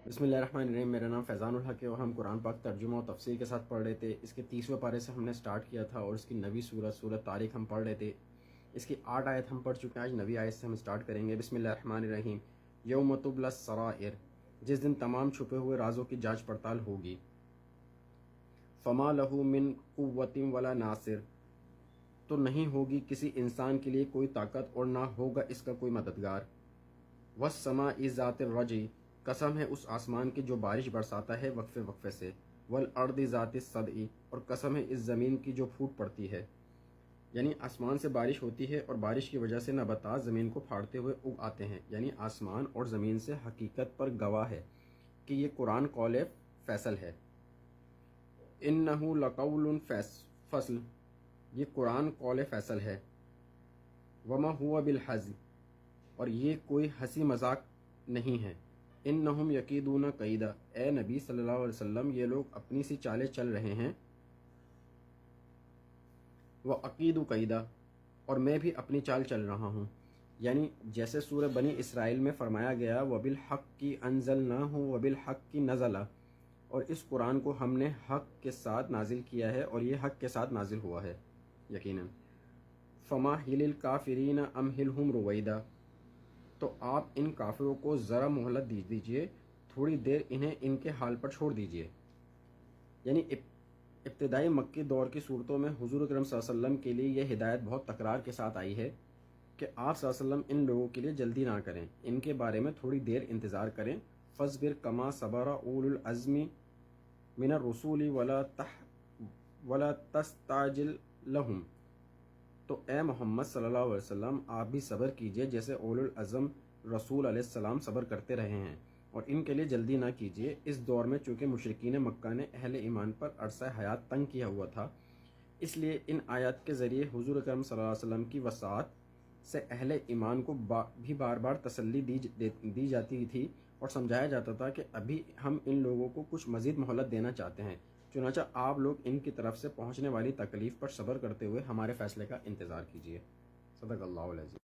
بسم اللہ الرحمن الرحیم۔ میرا نام فیضان الحق ہے اور ہم قرآن پاک ترجمہ و تفسیر کے ساتھ پڑھ رہے تھے۔ اس کے 30ویں پارے سے ہم نے سٹارٹ کیا تھا اور اس کی نویں سورت طارق ہم پڑھ رہے تھے۔ اس کی 8 آیت ہم پڑھ چکے ہیں، آج نویں آیت سے ہم سٹارٹ کریں گے۔ بسم اللہ الرحمن الرحیم۔ یوم تبلی السرائر، جس دن تمام چھپے ہوئے رازوں کی جانچ پڑتال ہوگی۔ فما لہ من قوت ولا ناصر، تو نہیں ہوگی کسی انسان کے لیے کوئی طاقت اور نہ ہوگا اس کا کوئی مددگار۔ والسماء ذات الرجع، قسم ہے اس آسمان کی جو بارش برساتا ہے وقفے وقفے سے۔ والارض ذات الصدع، اور قسم ہے اس زمین کی جو پھوٹ پڑتی ہے۔ یعنی آسمان سے بارش ہوتی ہے اور بارش کی وجہ سے نباتات زمین کو پھاڑتے ہوئے اگ آتے ہیں۔ یعنی آسمان اور زمین سے حقیقت پر گواہ ہے کہ یہ قرآن قول فیصل ہے۔ انہ لقول فصل، یہ قرآن قول فیصل ہے۔ وما ہوا بالحزن، اور یہ کوئی ہنسی مذاق نہیں ہے۔ انہم یکیدون کیدا، اے نبی صلی اللہ علیہ وسلم یہ لوگ اپنی سی چالیں چل رہے ہیں۔ وعقید کیدا، اور میں بھی اپنی چال چل رہا ہوں۔ یعنی جیسے سورہ بنی اسرائیل میں فرمایا گیا وبالحق انزلناہ وبالحق نزل، اور اس قرآن کو ہم نے حق کے ساتھ نازل کیا ہے اور یہ حق کے ساتھ نازل ہوا ہے یقیناً۔ فمہل الکافرین امہلہم رویدا، تو آپ ان کافروں کو ذرا مہلت دیجیے، تھوڑی دیر انہیں ان کے حال پر چھوڑ دیجیے۔ یعنی ابتدائی مکی دور کی صورتوں میں حضور اکرم صلی اللہ علیہ وسلم کے لیے یہ ہدایت بہت تکرار کے ساتھ آئی ہے کہ آپ صلی اللہ علیہ وسلم ان لوگوں کے لیے جلدی نہ کریں، ان کے بارے میں تھوڑی دیر انتظار کریں۔ فاصبر کما صبر اولو العزم من الرسول ولا تستعجل لهم، تو اے محمد صلی اللہ علیہ وسلم آپ بھی صبر کیجئے جیسے اولو العزم رسول علیہ السلام صبر کرتے رہے ہیں، اور ان کے لیے جلدی نہ کیجئے۔ اس دور میں چونکہ مشرکین مکہ نے اہل ایمان پر عرصہ حیات تنگ کیا ہوا تھا، اس لیے ان آیات کے ذریعے حضور اکرم صلی اللہ علیہ وسلم کی وسعت سے اہل ایمان کو بھی بار بار تسلی دی جاتی تھی اور سمجھایا جاتا تھا کہ ابھی ہم ان لوگوں کو کچھ مزید مہلت دینا چاہتے ہیں، چنانچہ آپ لوگ ان کی طرف سے پہنچنے والی تکلیف پر صبر کرتے ہوئے ہمارے فیصلے کا انتظار کیجیے۔ صدق اللہ العظیم۔